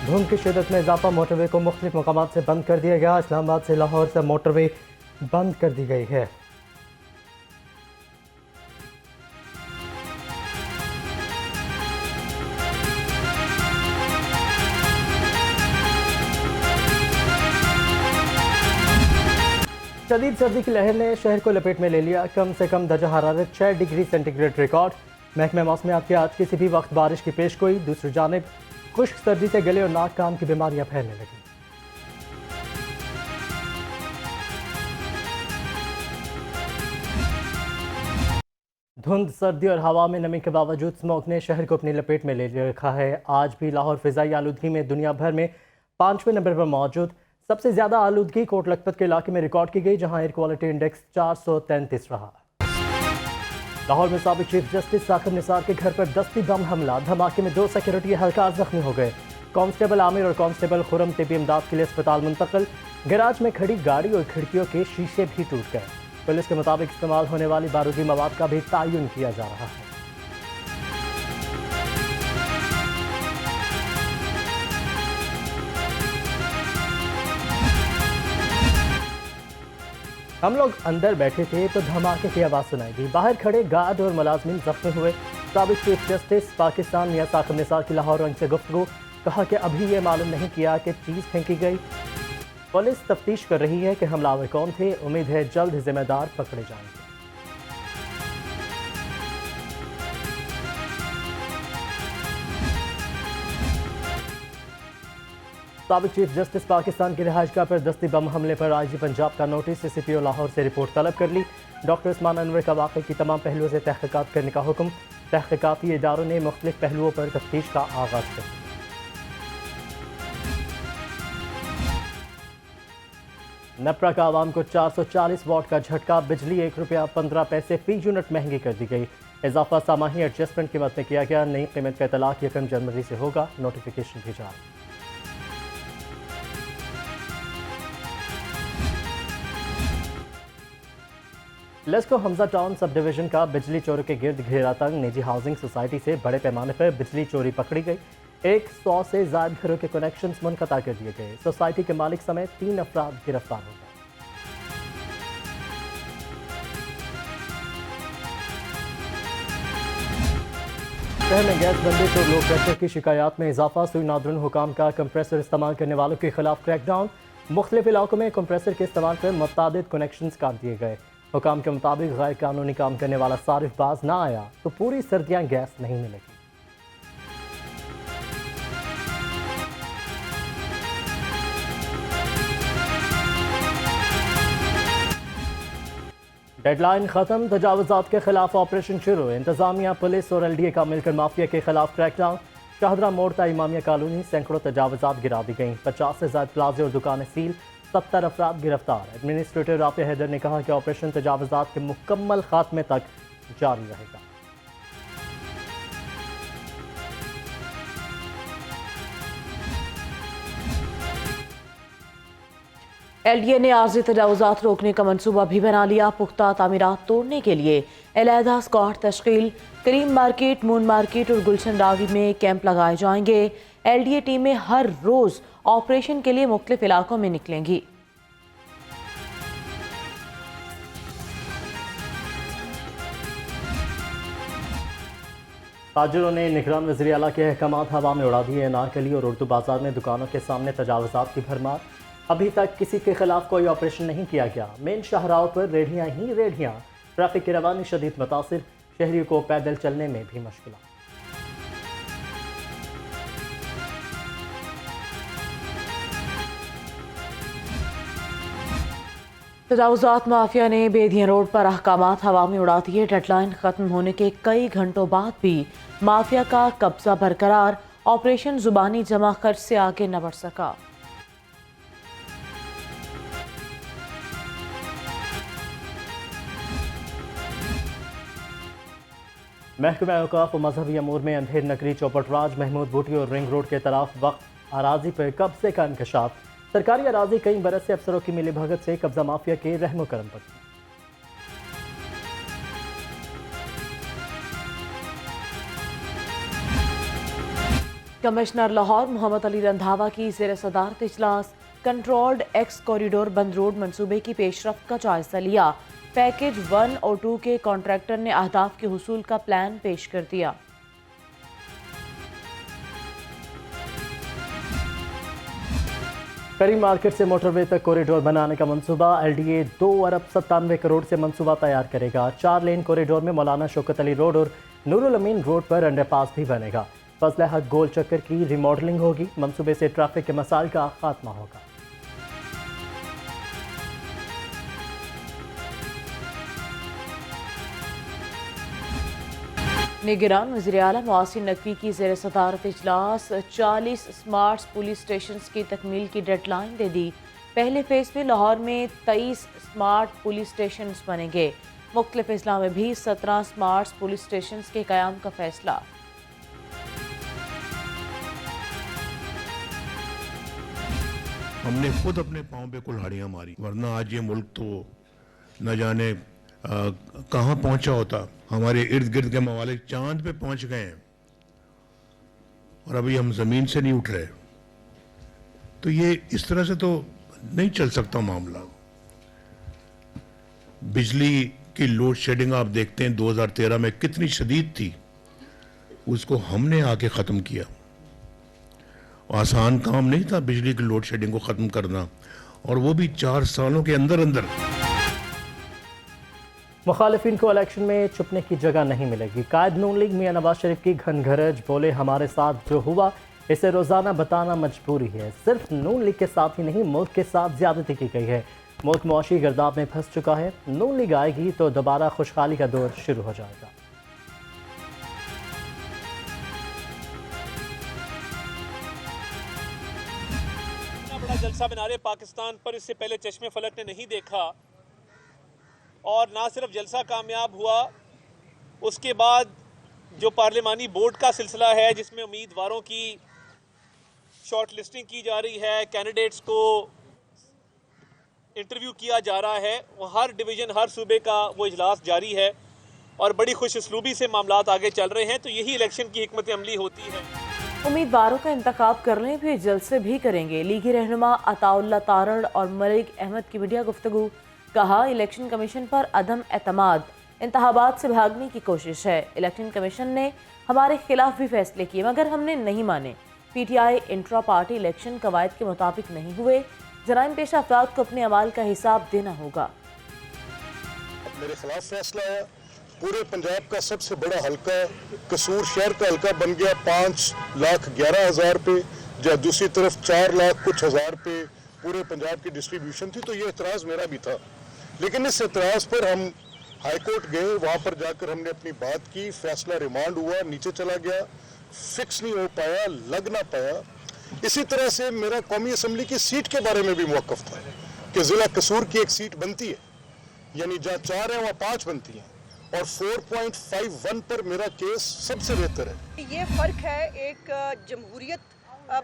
धुंध की शिदत में इजाफा, मोटरवे को मुख्तलिफ मकामात से बंद कर दिया गया। इस्लामाबाद से लाहौर से मोटरवे बंद कर दी गई है। शदीद सर्दी की लहर ने शहर को लपेट में ले लिया। कम से कम दर्जा हरारत 6 डिग्री सेंटीग्रेड रिकॉर्ड। महकमा मौसमियात की आज किसी भी वक्त बारिश की पेशगोई। दूसरी जानिब खुश्क सर्दी से गले और नाक कान की बीमारियां फैलने लगी। धुंध, सर्दी और हवा में नमी के बावजूद स्मोक ने शहर को अपनी लपेट में ले रखा है। आज भी लाहौर फिजाई आलूदगी में दुनिया भर में 5वें नंबर पर मौजूद। सबसे ज्यादा आलूदगी कोट लखपत के इलाके में रिकॉर्ड की गई, जहां एयर क्वालिटी इंडेक्स 433 रहा। लाहौर में साबिक चीफ जस्टिस साकिब निसार के घर पर दस्ती बम हमला। धमाके में 2 सिक्योरिटी एहलकार जख्मी हो गए। कांस्टेबल आमिर और कांस्टेबल खुरम तिबी इमदाद के लिए अस्पताल मुंतकिल। गैराज में खड़ी गाड़ी और खिड़कियों के शीशे भी टूट गए। पुलिस के मुताबिक इस्तेमाल होने वाली बारूदी मवाद का भी तयन किया जा रहा है। हम लोग अंदर बैठे थे तो धमाके की आवाज़ सुनाई दी। बाहर खड़े गार्ड और मुलाजमीन जख्मी हुए। साबिक चीफ जस्टिस पाकिस्तान मियां साकिब निसार की लाहौर रंग से गुफ्तगू। कहा कि अभी ये मालूम नहीं किया कि चीज़ फेंकी गई। पुलिस तफ्तीश कर रही है कि हमलावर कौन थे। उम्मीद है जल्द जिम्मेदार पकड़े जाएंगे। साबिक चीफ जस्टिस पाकिस्तान की रिहाइशगाह पर दस्ती बम हमले पर आईजी पंजाब का नोटिस। CCPO लाहौर से रिपोर्ट तलब कर ली। डॉक्टर उस्मान अनवर का वाक़े की तमाम पहलुओं से तहक़ीक़ात करने का हुक्म। तहक़ीक़ाती इदारों ने मुख्तलिफ पहलुओं पर तफ्तीश का आगाज़ कर दिया। नपरा का आवाम को 440 वाट का झटका। बिजली ₹1.15 फी यूनिट महंगी कर दी गई। इजाफा सामाही एडजस्टमेंट कीमत में किया गया। नई कीमत का इतलाक़ 1 जनवरी से होगा। नोटिफिकेशन भी जारी। LESCO Hamza town sub division का बिजली चोरी के गिर्द घेरा तंग। निजी हाउसिंग सोसाइटी से बड़े पैमाने पर बिजली चोरी पकड़ी गई। 100 से ज्यादा घरों के कनेक्शंस मुनक़ता कर दिए गए। सोसाइटी के मालिक समेत 3 अफराद गिरफ्तार हो गए। शहर में गैस बंदिश और लो प्रेशर की शिकायत में इजाफा। सुई नादरुन हुकाम का कंप्रेसर इस्तेमाल करने वालों के खिलाफ क्रैकडाउन। मुख्तलिफ इलाकों में कंप्रेसर के इस्तेमाल पर मुतअद्दिद कनेक्शंस काट दिए गए। हुकाम के मुताबिक गैर कानूनी काम करने वाला सारिफबाज ना आया तो पूरी सर्दियां गैस नहीं मिलेगी। डेडलाइन खत्म, तजावुजात के खिलाफ ऑपरेशन शुरू। इंतजामिया, पुलिस और LDA का मिलकर माफिया के खिलाफ क्रैकडाउन। शाहदरा मोड़ ता इमामिया कॉलोनी सैकड़ों तजावुजात गिरा दी गई। 50 से ज्यादा प्लाजे और दुकानें सील। 70 अफराद गिरफ्तार। एडमिनिस्ट्रेटर राफिया हैदर ने कहा कि ऑपरेशन तजावुजात के मुकम्मल खात्मे तक जारी रहेगा। LDA ने आर्जी तजावुजात रोकने का मंसूबा भी बना लिया। पुख्ता तामीरात तोड़ने के लिए अलहदा स्क्वाड तश्कील। करीम मार्केट, मून मार्केट और गुलशन रावी में कैंप लगाए जाएंगे। LDA टीमें हर रोज ऑपरेशन के लिए मुख्तलिफ इलाकों में निकलेंगी। ताजिरों ने निगरान वज़ीर आला के अहकामात हवा में उड़ा दिए। अनारकली और उर्दू बाजार में दुकानों के सामने तजावुजात की भरमार। अभी तक किसी के खिलाफ कोई ऑपरेशन नहीं किया गया। मेन शाहराहों पर रेढ़ियां ही रेढ़ियां। ट्रैफिक की रवानी शदीद मुतासिर। शहरियों को पैदल चलने में भी मुश्किल। तजावुजात माफिया ने बेदिया रोड पर अहकामात हवा में उड़ा दिए। डेडलाइन खत्म होने के कई घंटों बाद भी माफिया का कब्जा बरकरार। ऑपरेशन जुबानी जमा खर्च से आगे न बढ़ सका। महकमा औकाफ और मजहबी अमूर में अंधेर नगरी चौपटराज, महमूद बूटी और रिंग रोड के तरफ वक्त अराजी पर कब्जे का इंकशाफ। सरकारी अराजी कई बरस से अफसरों की मिली भगत से कब्जा माफिया के रहमो करम पर। कमिश्नर लाहौर मोहम्मद अली रंधावा की ज़ेर सदारत इजलास कंट्रोल्ड एक्स कॉरिडोर बंद रोड मनसूबे की पेशरफ्त का जायजा लिया। पैकेज 1 और 2 के कॉन्ट्रैक्टर ने अहदाफ के हुसूल का प्लान पेश कर दिया। करीम मार्केट से मोटरवे तक कॉरिडोर बनाने का मंसूबा LDA 2 अरब 97 करोड़ से मंसूबा तैयार करेगा। 4 लेन कॉरिडोर में मौलाना शौकत अली रोड और नूरुल अमीन रोड पर अंडरपास भी बनेगा। फजल हक गोल चक्कर की रिमॉडलिंग होगी। मंसूबे से ट्रैफिक के मसाइल का खात्मा होगा। निगरान वज़ीर आला मोहसिन नकवी की ज़ेर सदारत इजलास 40 स्मार्ट पुलिस स्टेशन की तकमील की डेडलाइन दे दी। पहले फेज में लाहौर में 23 स्मार्ट पुलिस स्टेशन बनेंगे। मुख्तलिफ अजला में भी 17 स्मार्ट पुलिस स्टेशन के क़याम का फैसला। हमने खुद अपने पाँव पे कुल्हाड़ियाँ मारी, वरना आज ये मुल्क तो न जाने कहाँ पहुंचा होता। हमारे इर्द गिर्द के ममालिक चांद पे पहुंच गए हैं और अभी हम जमीन से नहीं उठ रहे। तो ये इस तरह से तो नहीं चल सकता मामला। बिजली की लोड शेडिंग आप देखते हैं 2013 में कितनी शदीद थी, उसको हमने आके ख़त्म किया। आसान काम नहीं था बिजली की लोड शेडिंग को ख़त्म करना, और वो भी 4 सालों के अंदर अंदर। मुखालिफिन को इलेक्शन में छुपने की जगह नहीं मिलेगी। कायद नून लीग मियां नवाज शरीफ की घनघरज बोले, हमारे साथ जो हुआ इसे रोज़ाना बताना मजबूरी है। सिर्फ नून लीग के साथ ही नहीं, मुल्क के साथ ज्यादती की गई है। मुल्क मुआशी गर्दाब में फंस चुका है। नून लीग आएगी तो दोबारा खुशहाली का दौर शुरू हो जाएगा। इतना बड़ा जलसा मीनारे पाकिस्तान पर इससे पहले चश्मे फलक ने नहीं देखा, और ना सिर्फ जलसा कामयाब हुआ, उसके बाद जो पार्लिमानी बोर्ड का सिलसिला है जिसमें उम्मीदवारों की शॉर्ट लिस्टिंग की जा रही है, कैंडिडेट्स को इंटरव्यू किया जा रहा है, वो हर डिवीज़न हर सूबे का वो इजलास जारी है और बड़ी खुश उसलूबी से मामलात आगे चल रहे हैं। तो यही इलेक्शन की हिकमत अमली होती है। उम्मीदवारों का इंतखाब करने भी जलसे भी करेंगे। लीगी रहनुमा अताउल्ला तारड़ और मलिक अहमद की मीडिया गुफ्तगू। कहा, इलेक्शन कमीशन पर अदम एतमाद इंतखाबात से भागने की कोशिश है। इलेक्शन कमीशन ने हमारे खिलाफ भी फैसले किए मगर हमने नहीं माने। PTI इंट्रा पार्टी इलेक्शन कवायद के मुताबिक नहीं हुए। जराइम पेशा अफराद को अपने अमाल का हिसाब देना होगा। मेरे खिलाफ फैसला आया। पूरे पंजाब का सबसे बड़ा हल्का कसूर शहर का हल्का बन गया 5,11,000 पे, जहाँ दूसरी तरफ 4 लाख कुछ हज़ार पे पूरे पंजाब की डिस्ट्रीब्यूशन थी। तो ये एतराज़ मेरा भी था, लेकिन इस एतराज़ पर हम हाई कोर्ट गए। वहाँ पर जाकर हमने अपनी बात की, फैसला रिमांड हुआ, नीचे चला गया, फिक्स नहीं हो पाया, लग ना पाया। इसी तरह से मेरा कौमी असम्बली की सीट के बारे में भी मौक़िफ़ था कि ज़िला कसूर की एक सीट बनती है, यानी जहाँ 4 हैं वहाँ 5 बनती हैं, और 4.51 पर मेरा केस सबसे बेहतर है। ये फ़र्क है एक जमहूरियत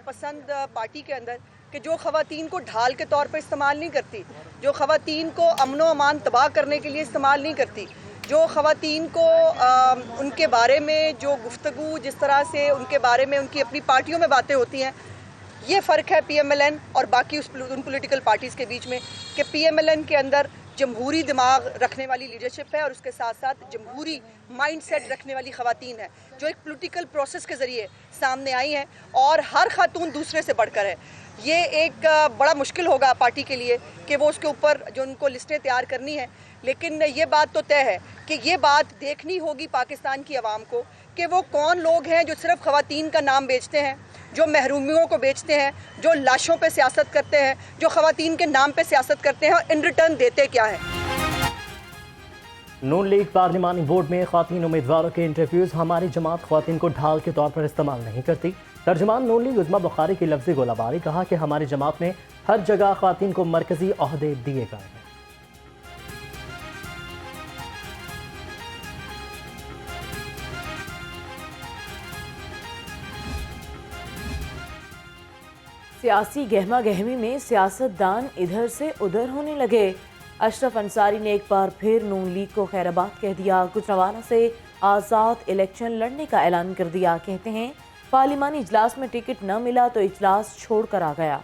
पसंद पार्टी के अंदर कि जो ख़वातीन को ढाल के तौर पर इस्तेमाल नहीं करती, जो ख़वातीन को अमन व अमान तबाह करने के लिए इस्तेमाल नहीं करती, जो ख़वातीन को उनके बारे में जो गुफ्तगू जिस तरह से उनके बारे में उनकी अपनी पार्टियों में बातें होती हैं। ये फ़र्क है PMLN और बाकी उन पॉलिटिकल पार्टीज़ के बीच में कि PMLN के अंदर जमहूरी दिमाग रखने वाली लीडरशिप है और उसके साथ साथ जमहूरी माइंडसेट रखने वाली ख़वातीन है जो एक पॉलिटिकल प्रोसेस के ज़रिए सामने आई हैं, और हर खातून दूसरे से बढ़कर है। ये एक बड़ा मुश्किल होगा पार्टी के लिए कि वो उसके ऊपर जो उनको लिस्टें तैयार करनी है, लेकिन ये बात तो तय है कि ये बात देखनी होगी पाकिस्तान की आवाम को कि वो कौन लोग हैं जो सिर्फ ख़वातीन का नाम बेचते हैं, जो महरूमियों को बेचते हैं, जो लाशों पे सियासत करते हैं, जो ख़वातीन के नाम पे सियासत करते हैं, और इन रिटर्न देते क्या है। नून लीग पार्लिमानी बोर्ड में ख्वातीन उम्मीदवारों के इंटरव्यूज़। हमारी जमात ख्वातीन को ढाल के तौर पर इस्तेमाल नहीं करती। तर्जमान नून लीग उज़्मा बुखारी की लफ्ज़ी गोलाबारी। कहा कि हमारी जमात में हर जगह ख्वातीन को मरकजी ओहदे दिए गए हैं। सियासी गहमा गहमी में सियासतदान इधर से उधर होने लगे। अशरफ अंसारी ने एक बार फिर नून लीग को खैराबाद कह दिया। गुजरांवाला से आज़ाद इलेक्शन लड़ने का ऐलान कर दिया। कहते हैं पार्लिमानी इजलास में टिकट न मिला तो इजलास छोड़कर आ गया।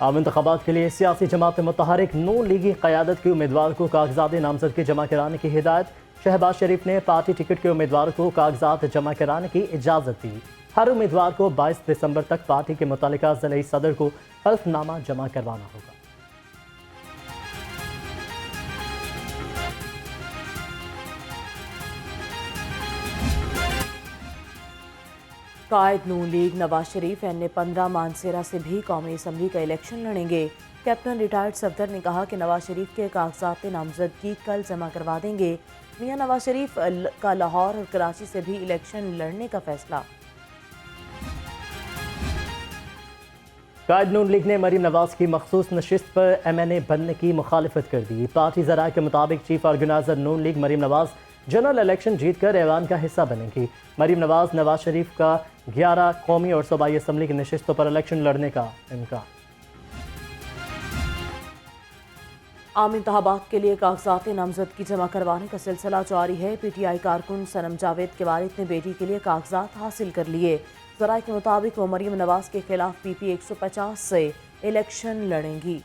आम इंतखाबात के लिए सियासी जमात मुतहरिक नून लीगी क़यादत के उम्मीदवार को कागजात नामजदगी जमा कराने की हिदायत। शहबाज शरीफ ने पार्टी टिकट के उम्मीदवार को कागजात जमा कराने की इजाज़त दी। हर उम्मीदवार को 22 दिसंबर तक पार्टी के मुतल्लिका ज़िले सदर को हल्फनामा जमा करवाना होगा। कायद नून लीग नवाज शरीफ एन 15 मानसेरा से भी कौमी असम्बली का इलेक्शन लड़ेंगे। कैप्टन रिटायर्ड सफदर ने कहा कि नवाज शरीफ के कागजात नामजदगी कल जमा करवा देंगे। मियां नवाज शरीफ का लाहौर और कराची से भी इलेक्शन लड़ने का फैसला। कायद नून लीग ने मरीम नवाज की मखसूस नशिस्त पर MNA बनने की मुखालिफत कर दी। पार्टी ज़राए के मुताबिक chief organiser Noon league Maryam Nawaz general election जीतकर ऐवान का हिस्सा बनेंगी। मरीम नवाज शरीफ का 11 कौमी और सूबाई असम्बली की नशिस्तों पर इलेक्शन लड़ने का इम्कान। आम इंतखाबात के लिए कागजात नामजदगी जमा करवाने का सिलसिला जारी है। PTI कारकुन सनम जावेद के वालिद ने बेटी के लिए कागजात हासिल कर लिए। ज़राए के मुताबिक वो मरीम नवाज के खिलाफ PP 150 से इलेक्शन लड़ेंगी।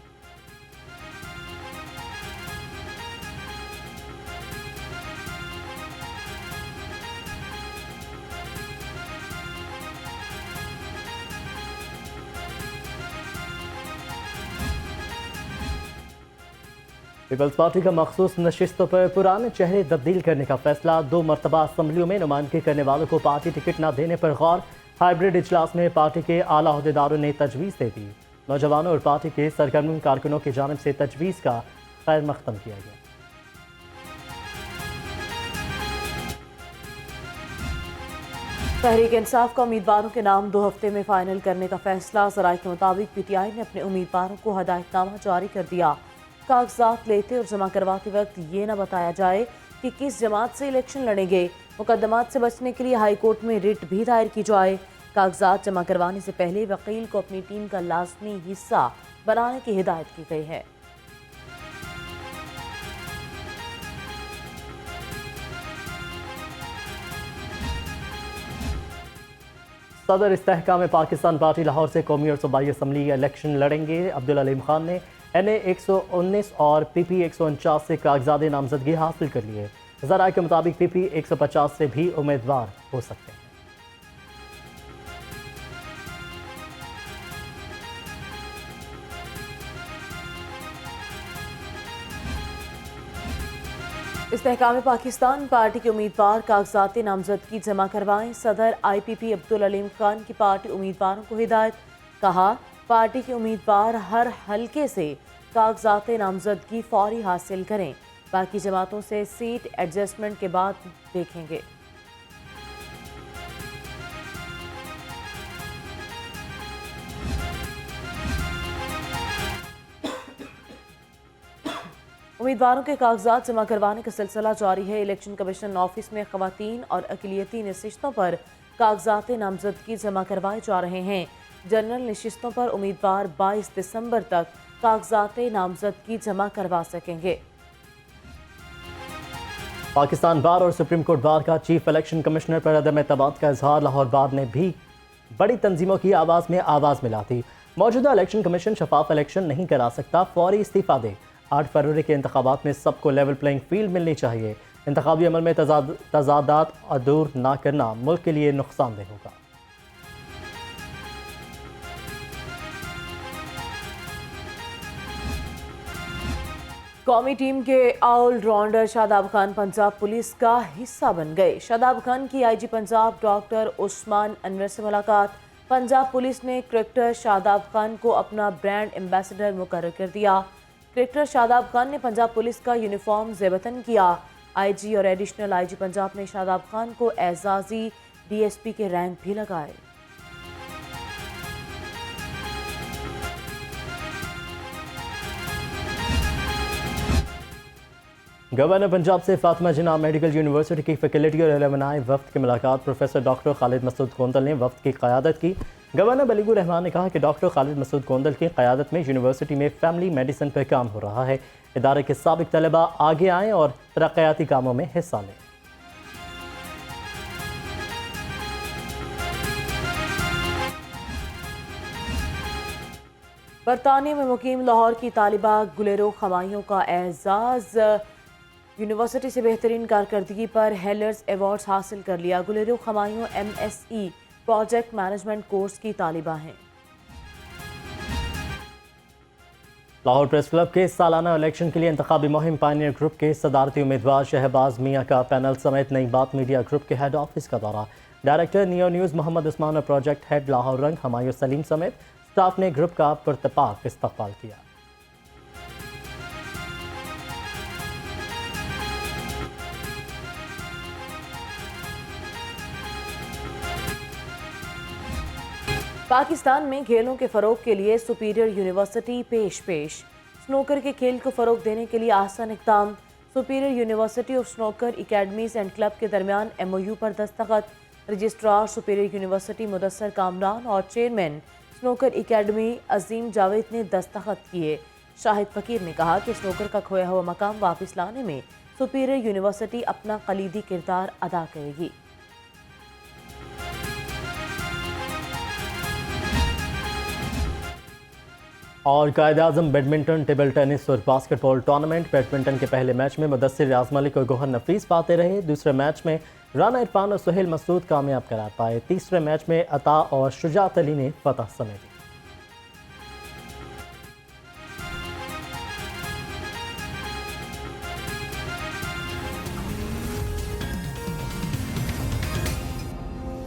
पीपल्स पार्टी का मखसूस नशिस्तों पर पुराने चेहरे तब्दील करने का फैसला। 2 मरतबा असम्बलियों में नुमाइंदगी करने वालों को पार्टी टिकट न देने पर गौर। हाइब्रिड इजलास में पार्टी के आला अहदेदारों ने तजवीज़ दे दी। नौजवानों और पार्टी के सरगर्म कारकुनों की जानिब से तजवीज़ का खैर मख्तम किया गया। तहरीक इंसाफ का उम्मीदवारों के नाम 2 हफ्ते में फाइनल करने का फैसला। ज़राए के मुताबिक PTI ने अपने उम्मीदवारों को हदायतनामा जारी कर दिया। कागजात लेते और जमा करवाते वक्त ये न बताया जाए कि किस जमात से इलेक्शन लड़ेंगे। मुकदमात से बचने के लिए हाई कोर्ट में रिट भी दायर की जाए। कागजात जमा करवाने से पहले वकील को अपनी टीम का लाजमी हिस्सा बनाने की हिदायत की गई है। सदर इस्तेहकाम पाकिस्तान पार्टी लाहौर से कौमी और सूबाई असम्बली इलेक्शन लड़ेंगे। अब्दुल अलीम खान ने NA 119 और PP 149 से कागजात नामजदगी हासिल कर लिए। ज़राए के मुताबिक PP 150 से भी उम्मीदवार हो सकते हैं। इस्तेहकाम पाकिस्तान पार्टी के उम्मीदवार कागजात नामजदगी जमा करवाएं। सदर IPP अब्दुल अलीम खान की पार्टी उम्मीदवारों को हिदायत। कहा, पार्टी के उम्मीदवार हर हलके से कागजात नामजदगी फौरी हासिल करें। बाकी जमातों से सीट एडजस्टमेंट के बाद देखेंगे। उम्मीदवारों के कागजात जमा करवाने का सिलसिला जारी है। इलेक्शन कमीशन ऑफिस में खवातीन और अक़लियती नशिस्तों पर कागजात नामजदगी जमा करवाए जा रहे हैं। जनरल नशिस्तों पर उम्मीदवार 22 दिसंबर तक कागजात नामजदगी जमा करवा सकेंगे। पाकिस्तान बार और सुप्रीम कोर्ट बार का चीफ इलेक्शन कमिश्नर पर अदम एतमाद का इजहार। लाहौर बार ने भी बड़ी तंजीमों की आवाज़ में आवाज़ मिला थी। मौजूदा इलेक्शन कमीशन शफाफ इलेक्शन नहीं करा सकता, फौरी इस्तीफा दे। 8 फरवरी के इंतखाबात में सबको लेवल प्लेइंग फील्ड मिलनी चाहिए। इंतखाबी अमल में तजादात दूर ना करना मुल्क के लिए नुकसानदेह होगा। कौमी टीम के ऑलराउंडर शादाब खान पंजाब पुलिस का हिस्सा बन गए। शादाब खान की IG पंजाब डॉक्टर उस्मान अनवर से मुलाकात। पंजाब पुलिस ने क्रिकेटर शादाब खान को अपना ब्रांड एम्बेसडर मुकर्रर कर दिया। क्रिकेटर शादाब खान ने पंजाब पुलिस का यूनिफॉर्म ज़ेबतन किया। IG और एडिशनल IG पंजाब ने शादाब खान को एजाजी DSP के रैंक भी लगाए। गवर्नर पंजाब से फातिमा जिन्ना मेडिकल यूनिवर्सिटी की फैकल्टी और एलुमनाई वफ्द की मुलाकात। प्रोफेसर डॉक्टर खालिद मसूद गोंदल ने वफ्द की क़यादत की। गवर्नर बलीगुर रहमान ने कहा कि डॉक्टर खालिद मसूद गोंदल की क़यादत में यूनिवर्सिटी में फैमिली मेडिसिन पर काम हो रहा है। इदारे के साबिक तलबा आगे आएँ और तरक्याती कामों में हिस्सा लें। बरतानिया में मुकीम लाहौर की तालिबा गुलेरो खमाइयों का एजाज़। यूनिवर्सिटी से बेहतरीन कारकर्दगी पर हेलर्स अवार्ड्स हासिल कर लिया। गुलेरो खमाइयों MSE प्रोजेक्ट मैनेजमेंट कोर्स की तालिबा हैं। लाहौर प्रेस क्लब के सालाना इलेक्शन के लिए इंतखाबी मुहिम पायनियर ग्रुप के सदारती उम्मीदवार शहबाज मियाँ का पैनल समेत नई बात मीडिया ग्रुप के हेड ऑफिस का दौरा। Director Neo News Mohammad Usman और प्रोजेक्ट हेड लाहौर रंग हमायूं सलीम समेत स्टाफ ने ग्रुप का पुरतपाक इस्तकबाल किया। पाकिस्तान में खेलों के फ़रोग के लिए सुपीरियर यूनिवर्सिटी पेश। स्नूकर के खेल को फ़रोग देने के लिए आसान इक़दाम। Superior University of snooker academies and club के दरमियान MOU पर दस्तखत। Registrar Superior University Mudassar Kamran और chairman snooker academy Azeem Javed ने दस्तखत किए। शाहिद फ़कीर ने कहा कि स्नूकर का खोया हुआ मकाम वापस लाने में सुपीरियर यूनिवर्सिटी अपना कलीदी किरदार अदा करेगी। और कायद-ए-आज़म बैडमिंटन, टेबल टेनिस और बास्केटबॉल टूर्नामेंट। बैडमिंटन के पहले मैच में मुदस्सिर रियाज मलिक और गौहर नफीस पाते रहे। दूसरे मैच में राना इरफान और सुहेल मसूद कामयाब करार पाए। तीसरे मैच में अता और शुजात अली ने फतह समेटी।